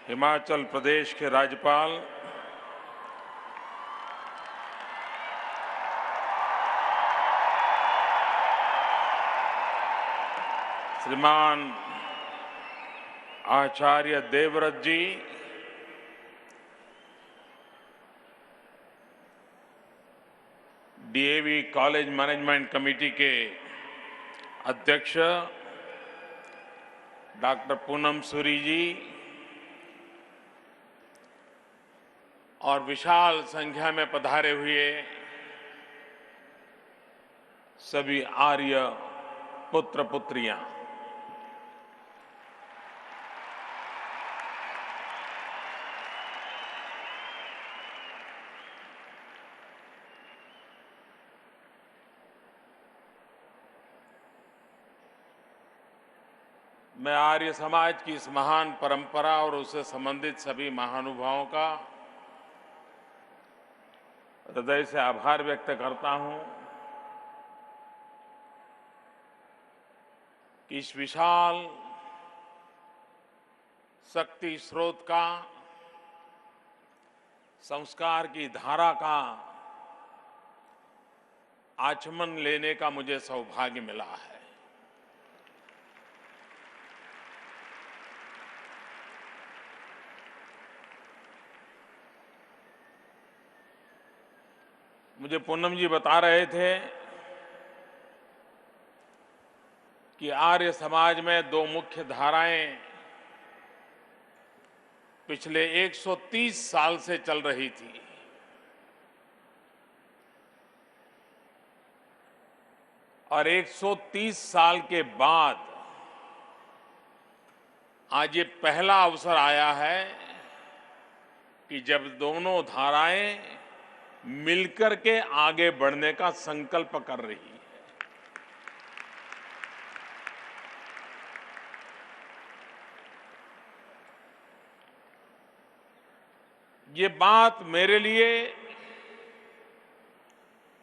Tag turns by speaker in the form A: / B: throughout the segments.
A: हिमाचल प्रदेश के राज्यपाल श्रीमान आचार्य देवव्रत जी, डीएवी कॉलेज मैनेजमेंट कमेटी के अध्यक्ष डॉक्टर पूनम सूरी जी और विशाल संख्या में पधारे हुए सभी आर्य पुत्र पुत्रियां, मैं आर्य समाज की इस महान परंपरा और उससे संबंधित सभी महानुभावों का हृदय से आभार व्यक्त करता हूं कि इस विशाल शक्ति स्रोत का, संस्कार की धारा का आचमन लेने का मुझे सौभाग्य मिला है। मुझे पूनम जी बता रहे थे कि आर्य समाज में दो मुख्य धाराएं पिछले 130 साल से चल रही थी। और 130 साल के बाद आज ये पहला अवसर आया है कि जब दोनों धाराएं मिलकर के आगे बढ़ने का संकल्प कर रही है। ये बात मेरे लिए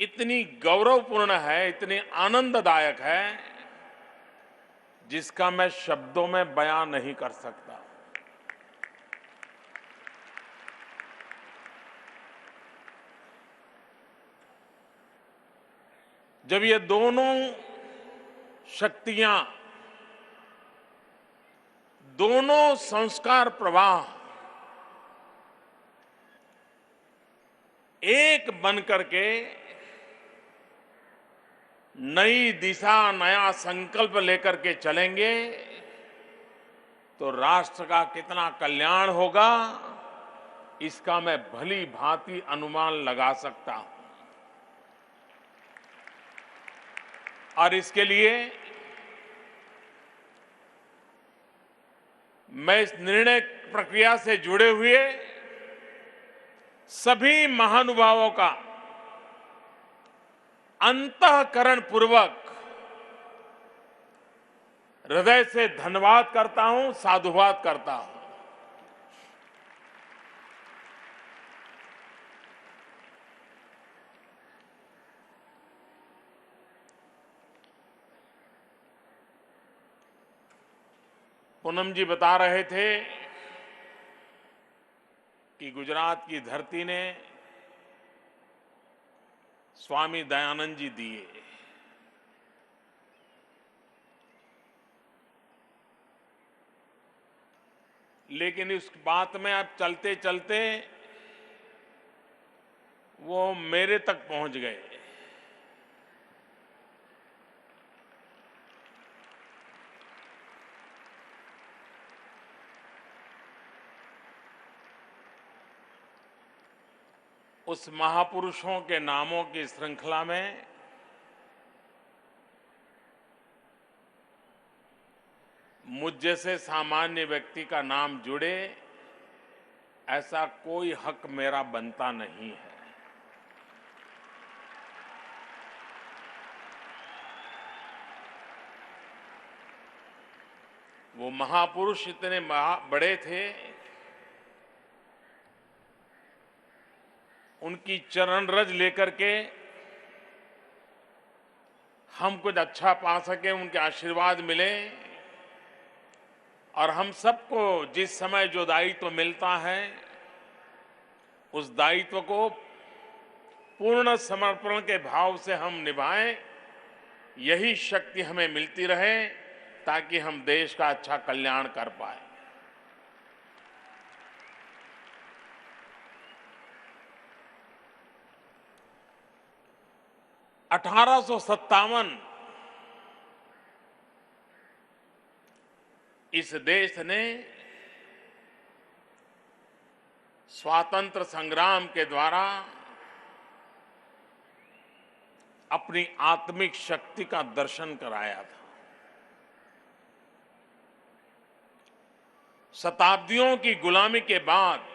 A: इतनी गौरवपूर्ण है, इतनी आनंददायक है, जिसका मैं शब्दों में बयान नहीं कर सकता। जब ये दोनों शक्तियां, दोनों संस्कार प्रवाह एक बनकर के नई दिशा, नया संकल्प लेकर के चलेंगे तो राष्ट्र का कितना कल्याण होगा, इसका मैं भली भांति अनुमान लगा सकता हूं। और इसके लिए मैं इस निर्णय प्रक्रिया से जुड़े हुए सभी महानुभावों का अंतःकरण पूर्वक हृदय से धन्यवाद करता हूं, साधुवाद करता हूं। पूनम जी बता रहे थे कि गुजरात की धरती ने स्वामी दयानंद जी दिए, लेकिन इस बात में अब चलते चलते वो मेरे तक पहुंच गए। उस महापुरुषों के नामों की श्रृंखला में मुझ जैसे सामान्य व्यक्ति का नाम जुड़े, ऐसा कोई हक मेरा बनता नहीं है। वो महापुरुष इतने बड़े थे, उनकी चरण रज लेकर के हम कुछ अच्छा पा सके, उनके आशीर्वाद मिले और हम सबको जिस समय जो दायित्व मिलता है, उस दायित्व को पूर्ण समर्पण के भाव से हम निभाएं, यही शक्ति हमें मिलती रहे ताकि हम देश का अच्छा कल्याण कर पाए। इस देश ने स्वातंत्र संग्राम के द्वारा अपनी आत्मिक शक्ति का दर्शन कराया था। शताब्दियों की गुलामी के बाद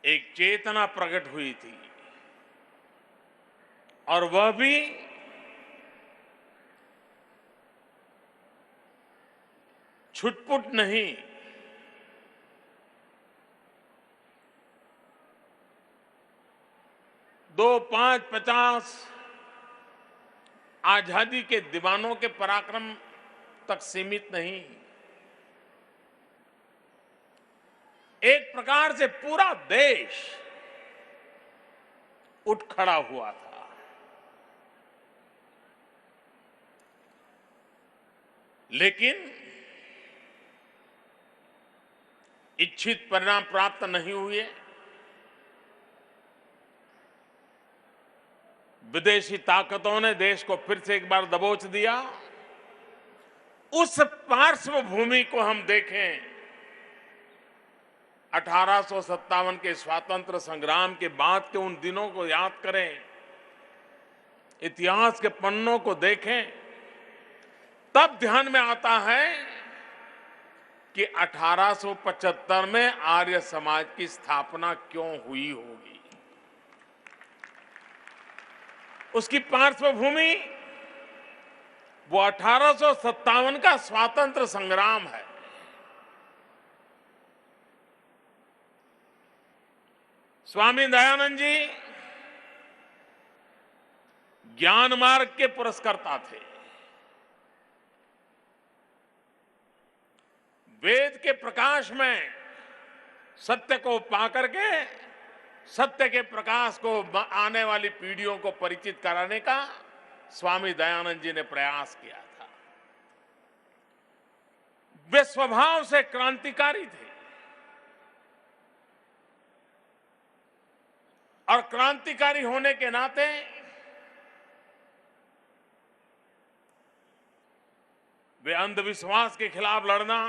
A: एक चेतना प्रकट हुई थी और वह भी छुटपुट नहीं, दो, पांच, 50 आजादी के दीवानों के पराक्रम तक सीमित नहीं, एक प्रकार से पूरा देश उठ खड़ा हुआ था। लेकिन इच्छित परिणाम प्राप्त नहीं हुए। विदेशी ताकतों ने देश को फिर से एक बार दबोच दिया। उस पार्श्वभूमि को हम देखें, 1857 के स्वातंत्र संग्राम के बाद के उन दिनों को याद करें, इतिहास के पन्नों को देखें, तब ध्यान में आता है कि 1875 में आर्य समाज की स्थापना क्यों हुई होगी। उसकी पार्श्वभूमि वो 1857 का स्वातंत्र संग्राम है। स्वामी दयानंद जी ज्ञान मार्ग के पुरस्कर्ता थे। वेद के प्रकाश में सत्य को पाकर के सत्य के प्रकाश को आने वाली पीढ़ियों को परिचित कराने का स्वामी दयानंद जी ने प्रयास किया था। वे स्वभाव से क्रांतिकारी थे और क्रांतिकारी होने के नाते वे अंधविश्वास के खिलाफ लड़ना,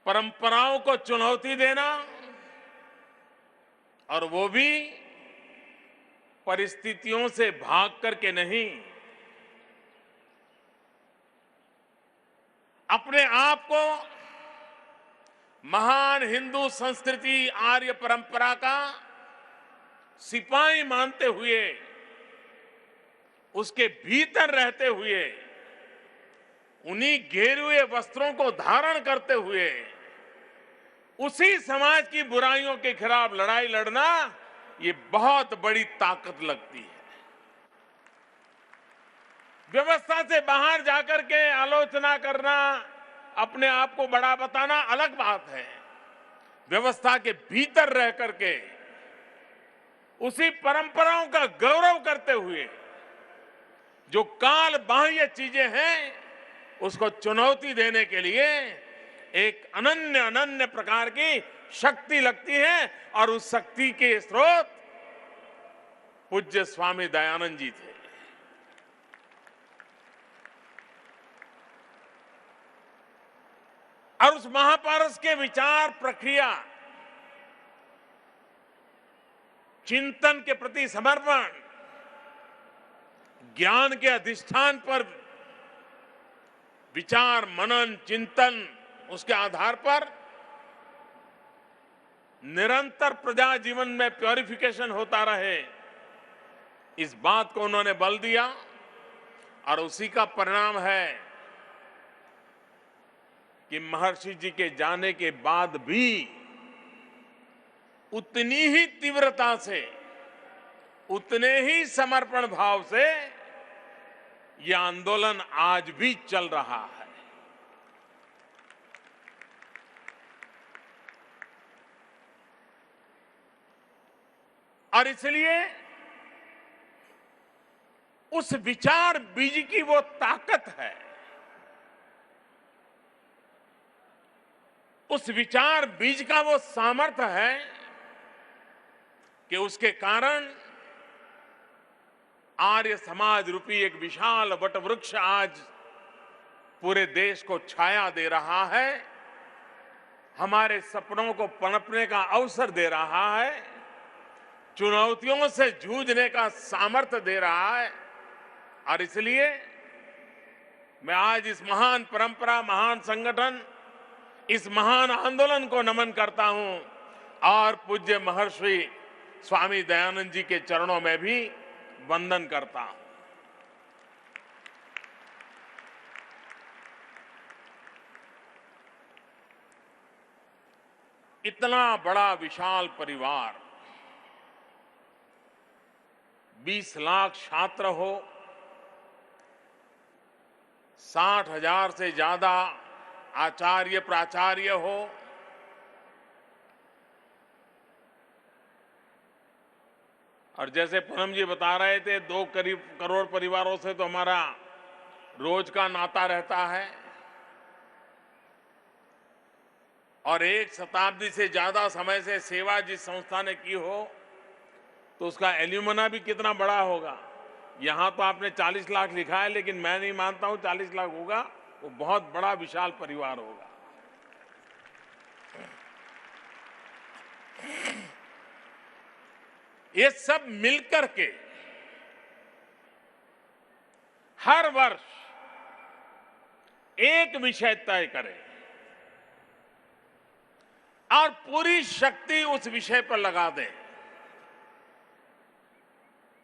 A: परंपराओं को चुनौती देना, और वो भी परिस्थितियों से भाग करके नहीं, अपने आप को महान हिंदू संस्कृति आर्य परंपरा का सिपाही मानते हुए, उसके भीतर रहते हुए, उन्हीं घेरुए वस्त्रों को धारण करते हुए उसी समाज की बुराइयों के खिलाफ लड़ाई लड़ना, ये बहुत बड़ी ताकत लगती है। व्यवस्था से बाहर जाकर के आलोचना करना, अपने आप को बड़ा बताना अलग बात है। व्यवस्था के भीतर रह करके उसी परंपराओं का गौरव करते हुए जो काल बाह्य चीजें हैं, उसको चुनौती देने के लिए एक अनन्य प्रकार की शक्ति लगती है, और उस शक्ति के स्रोत पूज्य स्वामी दयानंद जी थे। और उस महापारस के विचार प्रक्रिया, चिंतन के प्रति समर्पण, ज्ञान के अधिष्ठान पर विचार मनन चिंतन, उसके आधार पर निरंतर प्रजा जीवन में प्योरिफिकेशन होता रहे, इस बात को उन्होंने बल दिया। और उसी का परिणाम है कि महर्षि जी के जाने के बाद भी उतनी ही तीव्रता से, उतने ही समर्पण भाव से ये आंदोलन आज भी चल रहा है। और इसलिए उस विचार बीज की वो ताकत है, उस विचार बीज का वो सामर्थ्य है कि उसके कारण आर्य समाज रूपी एक विशाल वटवृक्ष आज पूरे देश को छाया दे रहा है, हमारे सपनों को पनपने का अवसर दे रहा है, चुनौतियों से जूझने का सामर्थ्य दे रहा है। और इसलिए मैं आज इस महान परंपरा, महान संगठन, इस महान आंदोलन को नमन करता हूं और पूज्य महर्षि स्वामी दयानंद जी के चरणों में भी वंदन करता हूं। इतना बड़ा विशाल परिवार, 20 लाख छात्र हो, 60,000 से ज्यादा आचार्य प्राचार्य हो, और जैसे पूनम जी बता रहे थे 2 करोड़ परिवारों से तो हमारा रोज का नाता रहता है, और 1 शताब्दी से ज्यादा समय से सेवा जिस संस्था ने की हो तो उसका एल्यूमना भी कितना बड़ा होगा। यहां तो आपने 40 लाख लिखा है, लेकिन मैं नहीं मानता हूं 40 लाख होगा, वो बहुत बड़ा विशाल परिवार होगा। ये सब मिलकर के हर वर्ष एक विषय तय करें और पूरी शक्ति उस विषय पर लगा दें।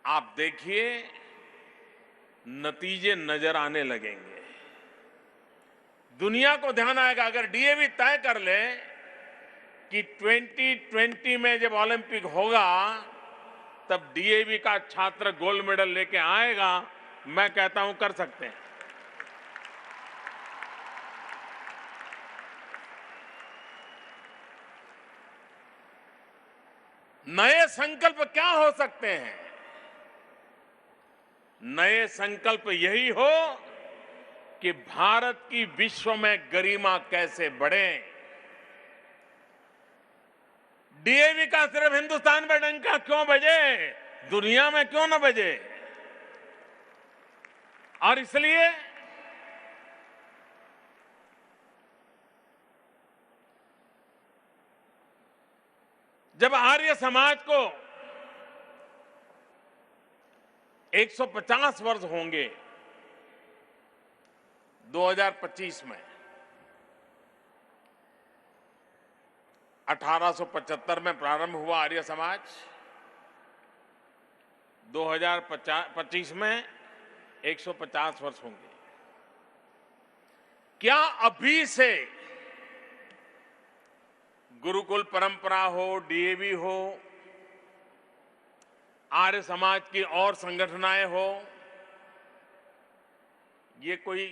A: आप देखिए नतीजे नजर आने लगेंगे, दुनिया को ध्यान आएगा। अगर डीएवी तय कर ले कि 2020 में जब ओलंपिक होगा तब डीएवी का छात्र गोल्ड मेडल लेके आएगा, मैं कहता हूं कर सकते हैं। नए संकल्प क्या हो सकते हैं? नए संकल्प यही हो कि भारत की विश्व में गरिमा कैसे बढ़े। डीएवी का सिर्फ हिंदुस्तान में डंका क्यों बजे, दुनिया में क्यों न बजे। और इसलिए जब आर्य समाज को 150 वर्ष होंगे 2025 में, 1875 में प्रारंभ हुआ आर्य समाज, 2025 में 150 वर्ष होंगे। क्या अभी से गुरुकुल परंपरा हो, डीएवी हो, आर्य समाज की और संगठनाएं हो, ये कोई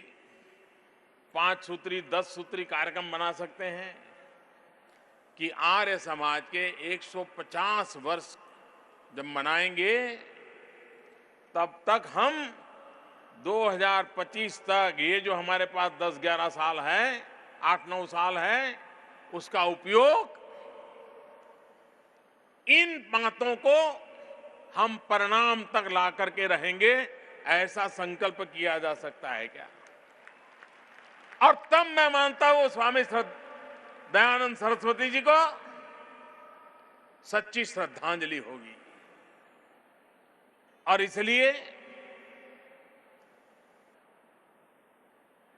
A: 5 सूत्री 10 सूत्री कार्यक्रम बना सकते हैं कि आर्य समाज के 150 वर्ष जब मनाएंगे तब तक हम 2025 तक ये जो हमारे पास 10-11 साल है, 8-9 साल है, उसका उपयोग इन बातों को हम परिणाम तक ला करके रहेंगे, ऐसा संकल्प किया जा सकता है क्या? और तब मैं मानता हूं स्वामी दयानंद सरस्वती जी को सच्ची श्रद्धांजलि होगी। और इसलिए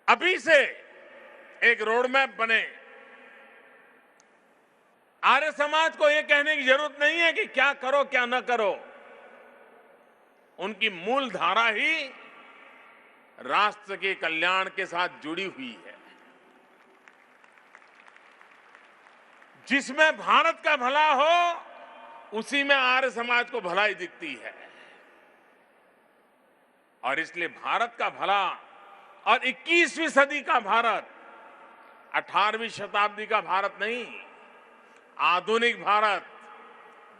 A: अभी से एक रोडमैप बने। आर्य समाज को यह कहने की जरूरत नहीं है कि क्या करो क्या न करो, उनकी मूल धारा ही राष्ट्र के कल्याण के साथ जुड़ी हुई है। जिसमें भारत का भला हो उसी में आर्य समाज को भलाई दिखती है। और इसलिए भारत का भला और 21वीं सदी का भारत, 18वीं शताब्दी का भारत नहीं, आधुनिक भारत,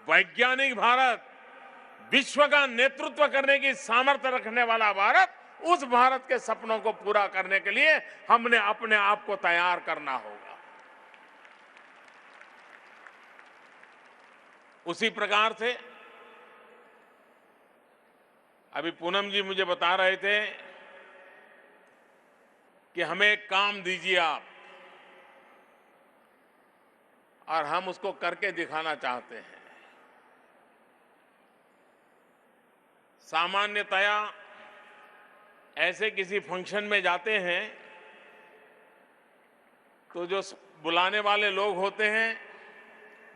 A: वैज्ञानिक भारत, विश्व का नेतृत्व करने की सामर्थ्य रखने वाला भारत, उस भारत के सपनों को पूरा करने के लिए हमने अपने आप को तैयार करना होगा। उसी प्रकार से अभी पूनम जी मुझे बता रहे थे कि हमें एक काम दीजिए आप, और हम उसको करके दिखाना चाहते हैं। सामान्यतया ऐसे किसी फंक्शन में जाते हैं तो जो बुलाने वाले लोग होते हैं,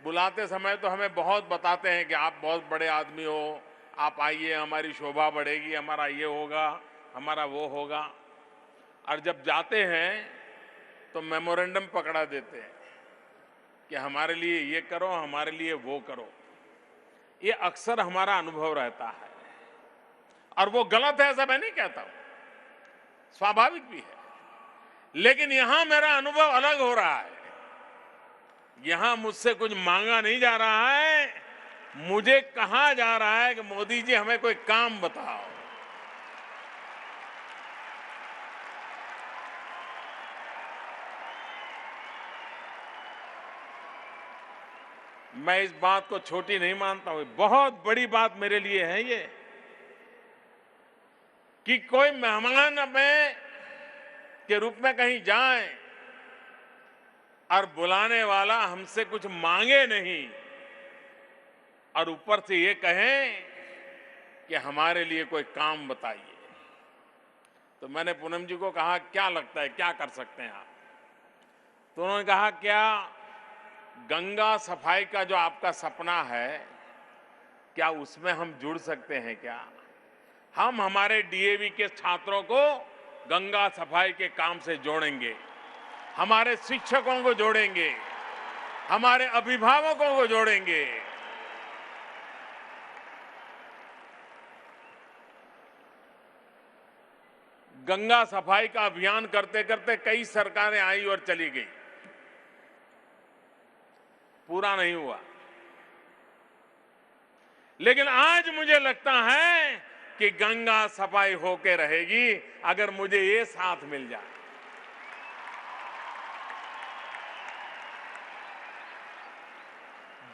A: बुलाते समय तो हमें बहुत बताते हैं कि आप बहुत बड़े आदमी हो, आप आइए, हमारी शोभा बढ़ेगी, हमारा ये होगा, हमारा वो होगा। और जब जाते हैं तो मेमोरेंडम पकड़ा देते हैं कि हमारे लिए ये करो, हमारे लिए वो करो। ये अक्सर हमारा अनुभव रहता है, और वो गलत है ऐसा मैं नहीं कहता हूं, स्वाभाविक भी है। लेकिन यहां मेरा अनुभव अलग हो रहा है। यहां मुझसे कुछ मांगा नहीं जा रहा है, मुझे कहा जा रहा है कि मोदी जी हमें कोई काम बताओ। मैं इस बात को छोटी नहीं मानता हूं, बहुत बड़ी बात मेरे लिए है ये, कि कोई मेहमान में के रूप में कहीं जाए और बुलाने वाला हमसे कुछ मांगे नहीं, और ऊपर से ये कहें कि हमारे लिए कोई काम बताइए। तो मैंने पूनम जी को कहा, क्या लगता है क्या कर सकते हैं आप? तो उन्होंने कहा, क्या गंगा सफाई का जो आपका सपना है, क्या उसमें हम जुड़ सकते हैं क्या? हम हमारे डीएवी के छात्रों को गंगा सफाई के काम से जोड़ेंगे, हमारे शिक्षकों को जोड़ेंगे, हमारे अभिभावकों को जोड़ेंगे। गंगा सफाई का अभियान करते करते कई सरकारें आई और चली गई, पूरा नहीं हुआ। लेकिन आज मुझे लगता है कि गंगा सफाई होके रहेगी अगर मुझे ये साथ मिल जाए।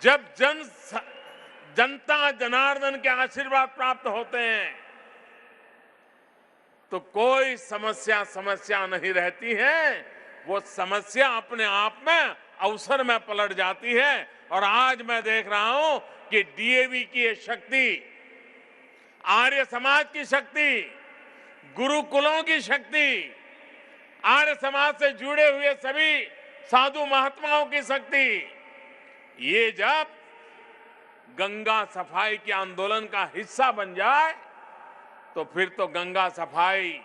A: जब जनता जनार्दन के आशीर्वाद प्राप्त होते हैं तो कोई समस्या नहीं रहती है, वो समस्या अपने आप में अवसर में पलट जाती है। और आज मैं देख रहा हूं कि डीएवी की ये शक्ति, आर्य समाज की शक्ति, गुरुकुलों की शक्ति, आर्य समाज से जुड़े हुए सभी साधु महात्माओं की शक्ति, ये जब गंगा सफाई के आंदोलन का हिस्सा बन जाए तो फिर तो गंगा सफाई,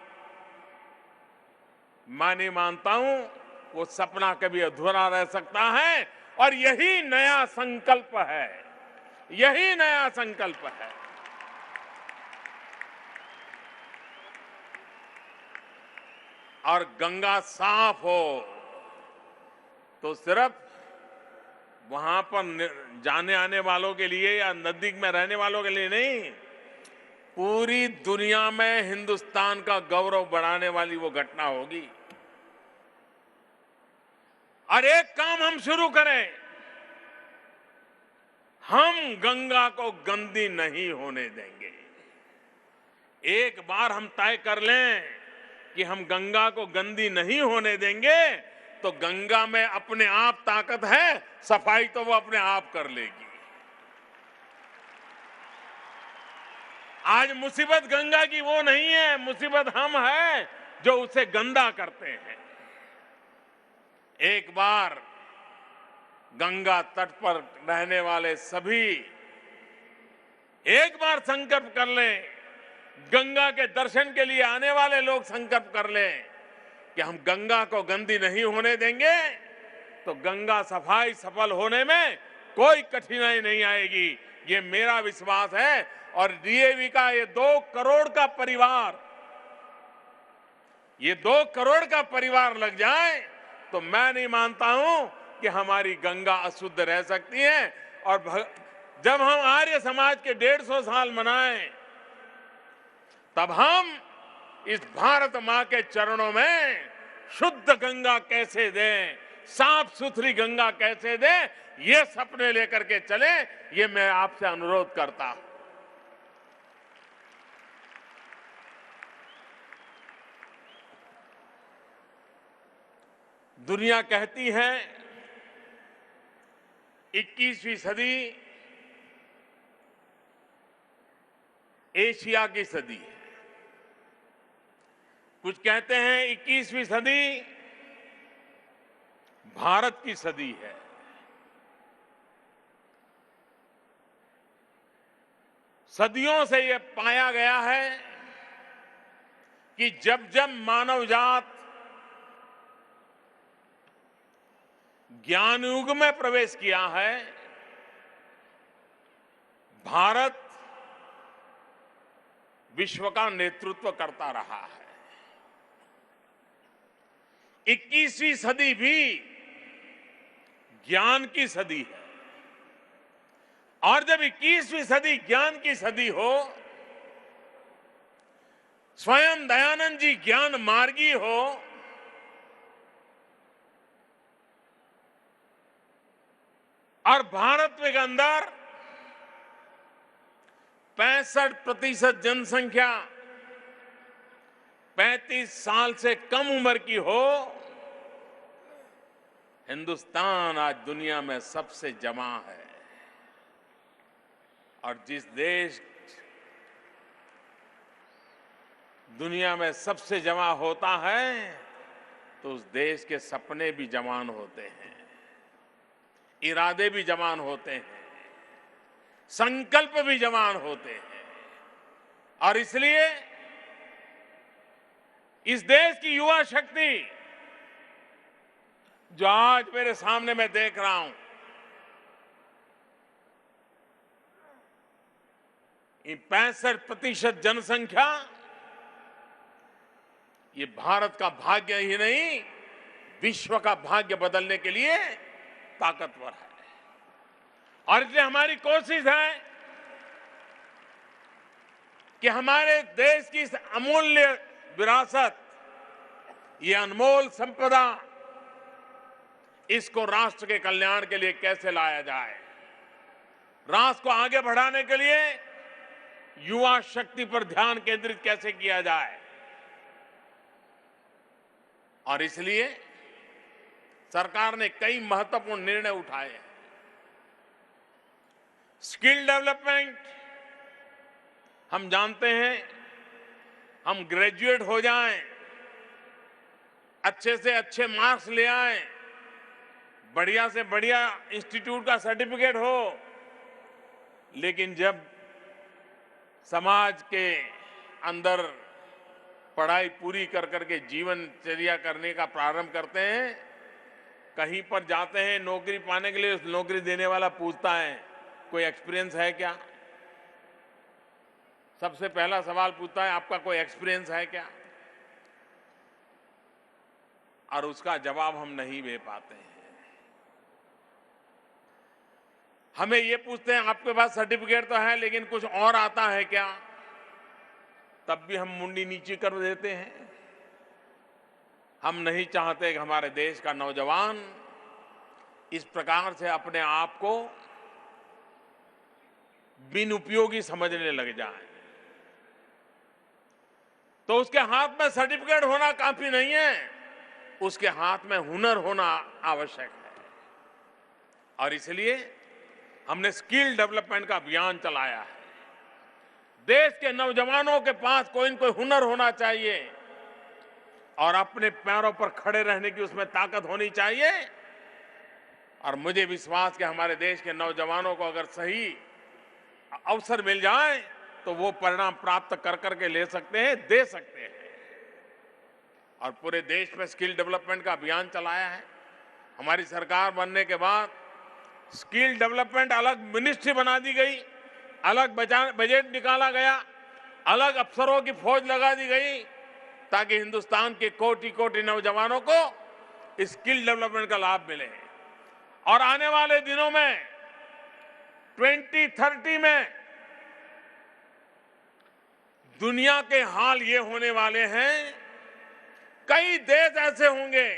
A: मैं नहीं मानता हूं वो सपना कभी अधूरा रह सकता है। और यही नया संकल्प है, यही नया संकल्प है। और गंगा साफ हो तो सिर्फ वहां पर जाने आने वालों के लिए या नजदीक में रहने वालों के लिए नहीं, पूरी दुनिया में हिंदुस्तान का गौरव बढ़ाने वाली वो घटना होगी। और एक काम हम शुरू करें, हम गंगा को गंदी नहीं होने देंगे। एक बार हम तय कर लें कि हम गंगा को गंदी नहीं होने देंगे तो गंगा में अपने आप ताकत है, सफाई तो वो अपने आप कर लेगी। आज मुसीबत गंगा की वो नहीं है, मुसीबत हम है जो उसे गंदा करते हैं। एक बार गंगा तट पर रहने वाले सभी एक बार संकल्प कर लें, गंगा के दर्शन के लिए आने वाले लोग संकल्प कर लें कि हम गंगा को गंदी नहीं होने देंगे, तो गंगा सफाई सफल होने में कोई कठिनाई नहीं आएगी, ये मेरा विश्वास है। और डीएवी का ये 2 करोड़ का परिवार, ये 2 करोड़ का परिवार लग जाए तो मैं नहीं मानता हूं कि हमारी गंगा अशुद्ध रह सकती है। और जब हम आर्य समाज के 150 साल मनाएं, तब हम इस भारत मां के चरणों में शुद्ध गंगा कैसे दें, साफ सुथरी गंगा कैसे दें, ये सपने लेकर के चले, ये मैं आपसे अनुरोध करता हूं। दुनिया कहती है 21वीं सदी एशिया की सदी है, कुछ कहते हैं 21वीं सदी भारत की सदी है। सदियों से यह पाया गया है कि जब जब मानव जात ज्ञान युग में प्रवेश किया है, भारत विश्व का नेतृत्व करता रहा है। 21वीं सदी भी ज्ञान की सदी है, और जब 21वीं सदी ज्ञान की सदी हो, स्वयं दयानंद जी ज्ञान मार्गी हो, और भारत के अंदर 65% जनसंख्या 35 साल से कम उम्र की हो, हिंदुस्तान आज दुनिया में सबसे जमा है। और जिस देश दुनिया में सबसे जमा होता है, तो उस देश के सपने भी जवान होते हैं, इरादे भी जवान होते हैं, संकल्प भी जवान होते हैं। और इसलिए इस देश की युवा शक्ति जो आज मेरे सामने मैं देख रहा हूं, ये 65% जनसंख्या, ये भारत का भाग्य ही नहीं, विश्व का भाग्य बदलने के लिए ताकतवर है। और इसलिए हमारी कोशिश है कि हमारे देश की इस अमूल्य विरासत, ये अनमोल संपदा, इसको राष्ट्र के कल्याण के लिए कैसे लाया जाए, राष्ट्र को आगे बढ़ाने के लिए युवा शक्ति पर ध्यान केंद्रित कैसे किया जाए। और इसलिए सरकार ने कई महत्वपूर्ण निर्णय उठाए हैं। स्किल डेवलपमेंट, हम जानते हैं, हम ग्रेजुएट हो जाएं, अच्छे से अच्छे मार्क्स ले आएं, बढ़िया से बढ़िया इंस्टीट्यूट का सर्टिफिकेट हो, लेकिन जब समाज के अंदर पढ़ाई पूरी कर करके जीवनचर्या करने का प्रारंभ करते हैं, कहीं पर जाते हैं नौकरी पाने के लिए, उस नौकरी देने वाला पूछता है कोई एक्सपीरियंस है क्या। सबसे पहला सवाल पूछता है आपका कोई एक्सपीरियंस है क्या, और उसका जवाब हम नहीं दे पाते हैं। हमें ये पूछते हैं आपके पास सर्टिफिकेट तो है लेकिन कुछ और आता है क्या, तब भी हम मुंडी नीची कर देते हैं। हम नहीं चाहते कि हमारे देश का नौजवान इस प्रकार से अपने आप को बिन उपयोगी समझने लग जाए। तो उसके हाथ में सर्टिफिकेट होना काफी नहीं है, उसके हाथ में हुनर होना आवश्यक है। और इसलिए हमने स्किल डेवलपमेंट का अभियान चलाया है। देश के नौजवानों के पास कोई न कोई हुनर होना चाहिए और अपने पैरों पर खड़े रहने की उसमें ताकत होनी चाहिए। और मुझे विश्वास कि हमारे देश के नौजवानों को अगर सही अवसर मिल जाए तो वो परिणाम प्राप्त कर करके ले सकते हैं, दे सकते हैं। और पूरे देश में स्किल डेवलपमेंट का अभियान चलाया है। हमारी सरकार बनने के बाद स्किल डेवलपमेंट अलग मिनिस्ट्री बना दी गई। अलग बजट निकाला गया, अलग अफसरों की फौज लगा दी गई ताकि हिंदुस्तान के कोटि कोटि नौजवानों को स्किल डेवलपमेंट का लाभ मिले। और आने वाले दिनों में 2030 में दुनिया के हाल ये होने वाले हैं, कई देश ऐसे होंगे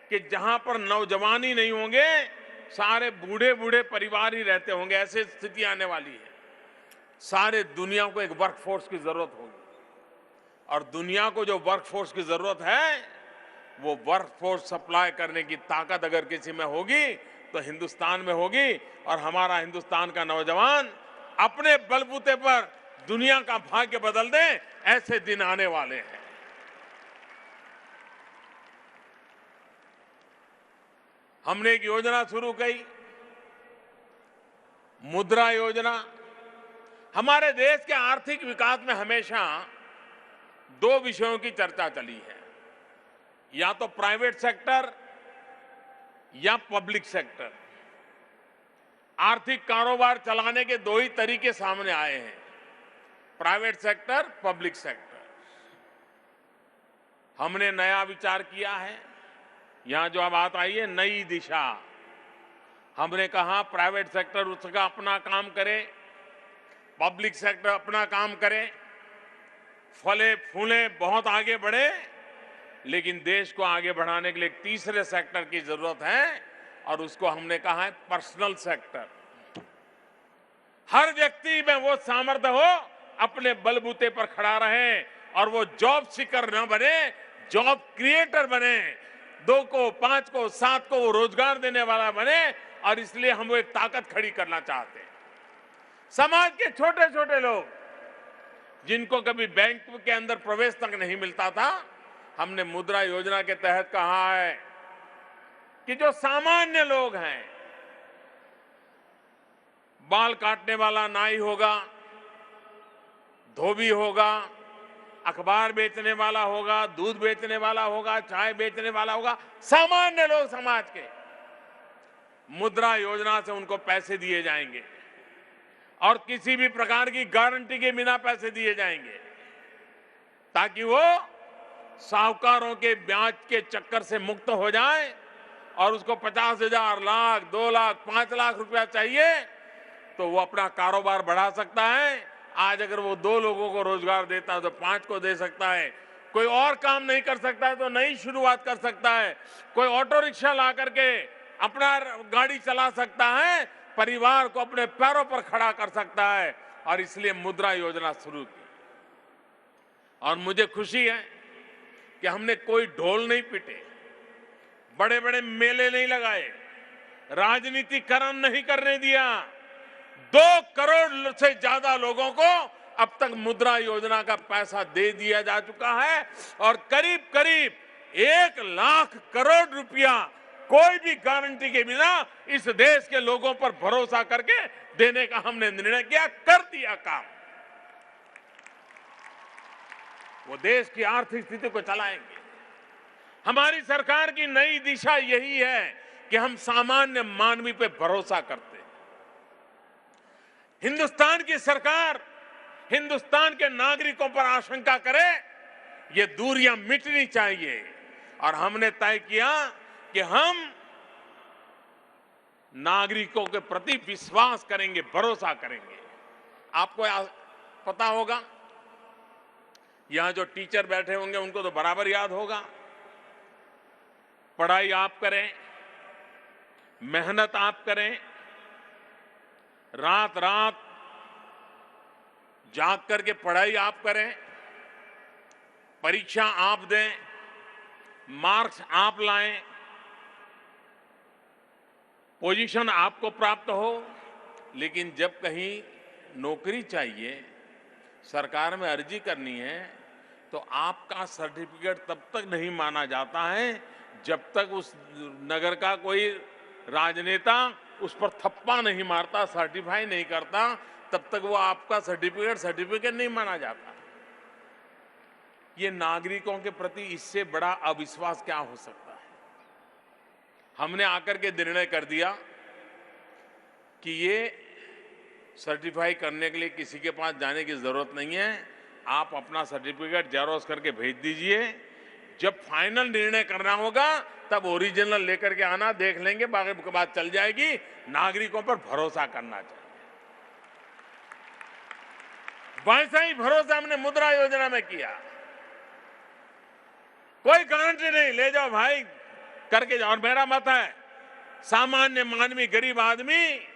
A: कि जहां पर नौजवान ही नहीं होंगे, सारे बूढ़े बूढ़े परिवार ही रहते होंगे, ऐसी स्थिति आने वाली है। सारे दुनिया को एक वर्कफोर्स की जरूरत होगी और दुनिया को जो वर्कफोर्स की जरूरत है वो वर्कफोर्स सप्लाई करने की ताकत अगर किसी में होगी तो हिंदुस्तान में होगी। और हमारा हिंदुस्तान का नौजवान अपने बलबूते पर दुनिया का भाग्य बदल दे, ऐसे दिन आने वाले हैं। हमने एक योजना शुरू की, मुद्रा योजना। हमारे देश के आर्थिक विकास में हमेशा दो विषयों की चर्चा चली है, या तो प्राइवेट सेक्टर या पब्लिक सेक्टर। आर्थिक कारोबार चलाने के दो ही तरीके सामने आए हैं, प्राइवेट सेक्टर, पब्लिक सेक्टर। हमने नया विचार किया है, यहां जो बात आई है नई दिशा। हमने कहा प्राइवेट सेक्टर उसका अपना काम करे, पब्लिक सेक्टर अपना काम करे, फले फूले बहुत आगे बढ़े, लेकिन देश को आगे बढ़ाने के लिए एक तीसरे सेक्टर की जरूरत है और उसको हमने कहा है पर्सनल सेक्टर। हर व्यक्ति में वो सामर्थ्य हो, अपने बलबूते पर खड़ा रहे और वो जॉब सीकर न बने, जॉब क्रिएटर बने। 2 को, 5 को, 7 को वो रोजगार देने वाला बने। और इसलिए हम वो एक ताकत खड़ी करना चाहते हैं। समाज के छोटे छोटे लोग जिनको कभी बैंक के अंदर प्रवेश तक नहीं मिलता था, हमने मुद्रा योजना के तहत कहा है कि जो सामान्य लोग हैं, बाल काटने वाला नाई होगा, धोबी होगा, अखबार बेचने वाला होगा, दूध बेचने वाला होगा, चाय बेचने वाला होगा, सामान्य लोग समाज के, मुद्रा योजना से उनको पैसे दिए जाएंगे और किसी भी प्रकार की गारंटी के बिना पैसे दिए जाएंगे ताकि वो साहूकारों के ब्याज के चक्कर से मुक्त हो जाए और उसको 50,000, लाख, 2 लाख, 5 लाख रुपया चाहिए तो वो अपना कारोबार बढ़ा सकता है। आज अगर वो 2 लोगों को रोजगार देता है तो 5 को दे सकता है। कोई और काम नहीं कर सकता है तो नई शुरुआत कर सकता है। कोई ऑटो रिक्शा ला करके अपना गाड़ी चला सकता है, परिवार को अपने पैरों पर खड़ा कर सकता है। और इसलिए मुद्रा योजना शुरू की। और मुझे खुशी है कि हमने कोई ढोल नहीं पीटे, बड़े बड़े मेले नहीं लगाए, राजनीतिकरण नहीं करने दिया। 2 करोड़ से ज्यादा लोगों को अब तक मुद्रा योजना का पैसा दे दिया जा चुका है और करीब करीब 1 लाख करोड़ रुपया कोई भी गारंटी के बिना इस देश के लोगों पर भरोसा करके देने का हमने निर्णय किया, कर दिया काम। वो देश की आर्थिक स्थिति को चलाएंगे। हमारी सरकार की नई दिशा यही है कि हम सामान्य मानवी पे भरोसा करते हैं। हिंदुस्तान की सरकार हिंदुस्तान के नागरिकों पर आशंका करे, ये दूरियां मिटनी चाहिए। और हमने तय किया कि हम नागरिकों के प्रति विश्वास करेंगे, भरोसा करेंगे। आपको पता होगा, यहां जो टीचर बैठे होंगे उनको तो बराबर याद होगा, पढ़ाई आप करें, मेहनत आप करें, रात रात जाग करके पढ़ाई आप करें, परीक्षा आप दें, मार्क्स आप लाएं, पोजीशन आपको प्राप्त हो। लेकिन जब कहीं नौकरी चाहिए, सरकार में अर्जी करनी है, तो आपका सर्टिफिकेट तब तक नहीं माना जाता है जब तक उस नगर का कोई राजनेता उस पर थप्पा नहीं मारता, सर्टिफाई नहीं करता, तब तक वो आपका सर्टिफिकेट नहीं माना जाता। ये नागरिकों के प्रति इससे बड़ा अविश्वास क्या हो सकता है। हमने आकर के निर्णय कर दिया कि ये सर्टिफाई करने के लिए किसी के पास जाने की जरूरत नहीं है। आप अपना सर्टिफिकेट जेरोक्स करके भेज दीजिए। जब फाइनल निर्णय करना होगा तब ओरिजिनल लेकर के आना, देख लेंगे, बाकी की बात चल जाएगी। नागरिकों पर भरोसा करना चाहिए। वैसा ही भरोसा हमने मुद्रा योजना में किया। कोई गारंटी नहीं, ले जाओ भाई करके जाओ। और मेरा मत है, सामान्य मानवी, गरीब आदमी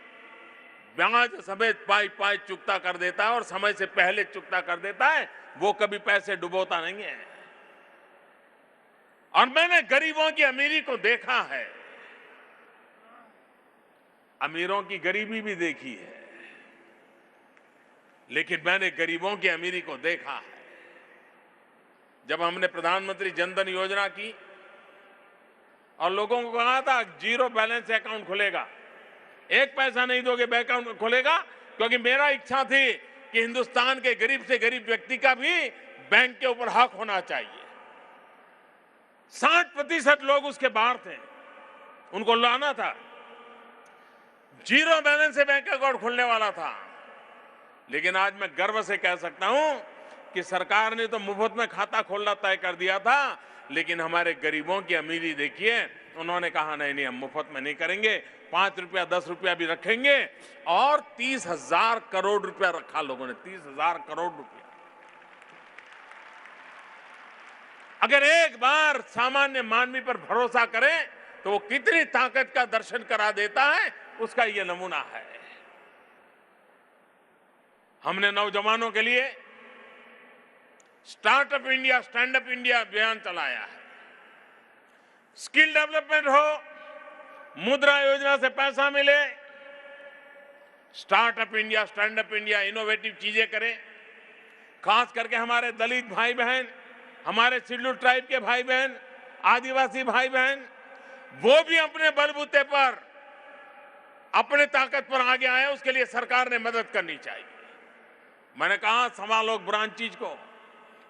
A: ब्याज समेत पाई पाई चुकता कर देता है और समय से पहले चुकता कर देता है, वो कभी पैसे डुबोता नहीं है। और मैंने गरीबों की अमीरी को देखा है, अमीरों की गरीबी भी देखी है, लेकिन मैंने गरीबों की अमीरी को देखा है। जब हमने प्रधानमंत्री जनधन योजना की और लोगों को कहा था जीरो बैलेंस अकाउंट खुलेगा, एक पैसा नहीं दोगे बैंक अकाउंट खुलेगा, क्योंकि मेरा इच्छा थी कि हिंदुस्तान के गरीब से गरीब व्यक्ति का भी बैंक के ऊपर हक होना चाहिए। 60% लोग उसके बाहर थे, उनको लाना था। जीरो बैलेंस से बैंक अकाउंट खुलने वाला था। लेकिन आज मैं गर्व से कह सकता हूं कि सरकार ने तो मुफ्त में खाता खोलना तय कर दिया था, लेकिन हमारे गरीबों की अमीरी देखिए। उन्होंने कहा नहीं, हम मुफ्त में नहीं करेंगे, 5 रुपया 10 रुपया भी रखेंगे। और 30,000 करोड़ रुपया रखा लोगों ने, 30,000 करोड़ रुपया। अगर एक बार सामान्य मानवी पर भरोसा करें तो वो कितनी ताकत का दर्शन करा देता है, उसका ये नमूना है। हमने नौजवानों के लिए startup India, stand up India अभियान चलाया है। स्किल डेवलपमेंट हो, मुद्रा योजना से पैसा मिले, startup India, stand up India innovative चीजें करें। खास करके हमारे दलित भाई बहन, हमारे शेड्यूल ट्राइब के भाई बहन, आदिवासी भाई बहन, वो भी अपने बलबूते पर, अपने ताकत पर आगे आए, उसके लिए सरकार ने मदद करनी चाहिए। मैंने कहा संभालो ब्रांच चीज को,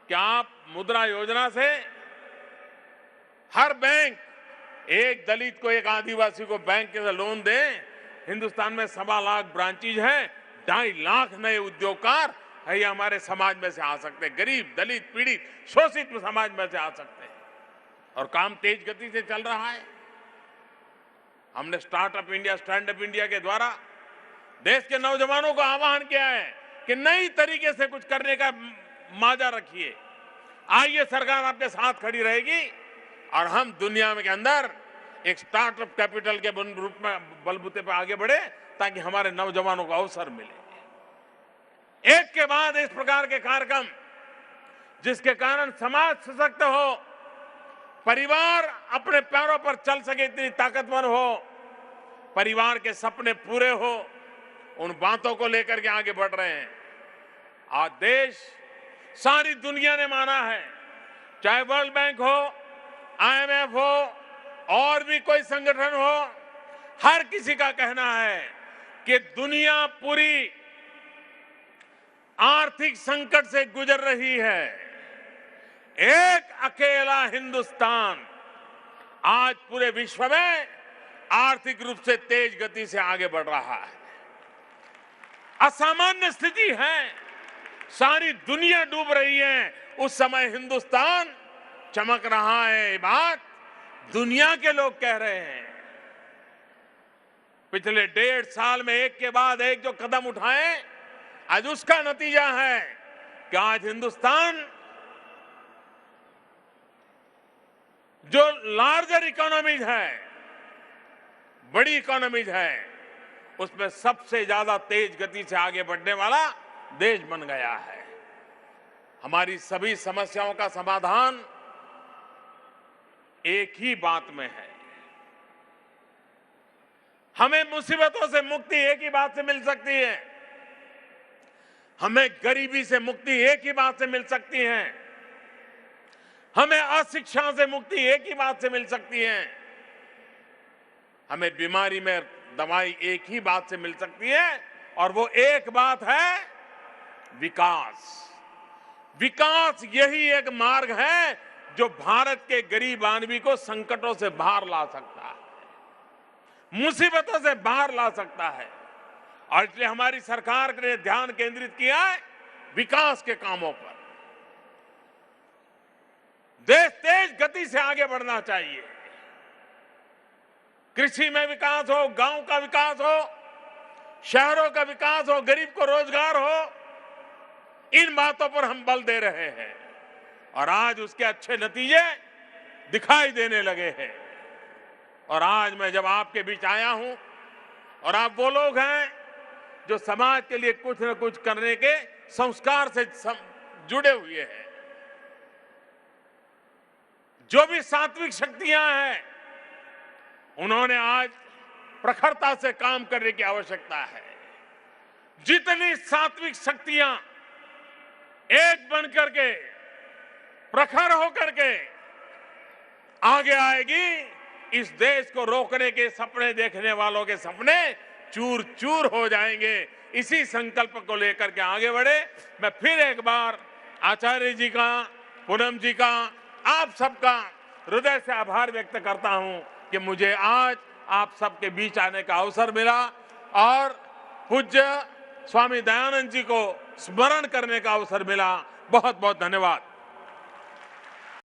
A: क्या आप मुद्रा योजना से हर बैंक एक दलित को, एक आदिवासी को बैंक के लोन दें। हिंदुस्तान में 1.25 लाख ब्रांचेज हैं, 2.5 लाख नए उद्योगकार है, ये हमारे समाज में से आ सकते हैं। गरीब, दलित, पीड़ित, शोषित समाज में से आ सकते हैं। और काम तेज गति से चल रहा है। हमने startup India, stand up India के द्वारा देश के नौजवानों को आह्वान किया है कि नई तरीके से कुछ करने का माजा रखिए। आइए, सरकार आपके साथ खड़ी रहेगी और हम दुनिया में के अंदर एक स्टार्टअप कैपिटल के रूप में बलबूते पर आगे बढ़े, ताकि हमारे नौजवानों को अवसर मिले। एक के बाद इस प्रकार के कार्यक्रम, जिसके कारण समाज सशक्त हो, परिवार अपने पैरों पर चल सके, इतनी ताकतवर हो, परिवार के सपने पूरे हो, उन बातों को लेकर के आगे बढ़ रहे हैं। आज देश, सारी दुनिया ने माना है, चाहे वर्ल्ड बैंक हो, IMF हो और भी कोई संगठन हो, हर किसी का कहना है कि दुनिया पूरी आर्थिक संकट से गुजर रही है, एक अकेला हिंदुस्तान आज पूरे विश्व में आर्थिक रूप से तेज गति से आगे बढ़ रहा है। असामान्य स्थिति है, सारी दुनिया डूब रही है, उस समय हिंदुस्तान चमक रहा है। ये बात दुनिया के लोग कह रहे हैं। पिछले 1.5 साल में एक के बाद एक जो कदम उठाए, आज उसका नतीजा है कि आज हिंदुस्तान जो लार्जर इकोनॉमीज है, बड़ी इकोनॉमीज है, उसमें सबसे ज्यादा तेज गति से आगे बढ़ने वाला देश बन गया है। हमारी सभी समस्याओं का समाधान एक ही बात में है। हमें मुसीबतों से मुक्ति एक ही बात से मिल सकती है, हमें गरीबी से मुक्ति एक ही बात से मिल सकती है, हमें अशिक्षा से मुक्ति एक ही बात से मिल सकती है, हमें बीमारी में दवाई एक ही बात से मिल सकती है, और वो एक बात है विकास। विकास यही एक मार्ग है जो भारत के गरीब आदमी को संकटों से बाहर ला सकता है, मुसीबतों से बाहर ला सकता है। और इसलिए हमारी सरकार ने ध्यान केंद्रित किया है विकास के कामों पर। देश तेज गति से आगे बढ़ना चाहिए। कृषि में विकास हो, गांव का विकास हो, शहरों का विकास हो, गरीब को रोजगार हो, इन बातों पर हम बल दे रहे हैं और आज उसके अच्छे नतीजे दिखाई देने लगे हैं। और आज मैं जब आपके बीच आया हूं और आप वो लोग हैं जो समाज के लिए कुछ न कुछ करने के संस्कार से जुड़े हुए हैं, जो भी सात्विक शक्तियां हैं, उन्होंने आज प्रखरता से काम करने की आवश्यकता है। जितनी सात्विक शक्तियां एक बन करके प्रखर होकर के आगे आएगी, इस देश को रोकने के सपने देखने वालों के सपने चूर चूर हो जाएंगे। इसी संकल्प को लेकर के आगे बढ़े। मैं फिर एक बार आचार्य जी का, पूनम जी का, आप सबका हृदय से आभार व्यक्त करता हूं कि मुझे आज आप सबके बीच आने का अवसर मिला और पूज्य स्वामी दयानंद जी को स्मरण करने का अवसर मिला। बहुत बहुत धन्यवाद।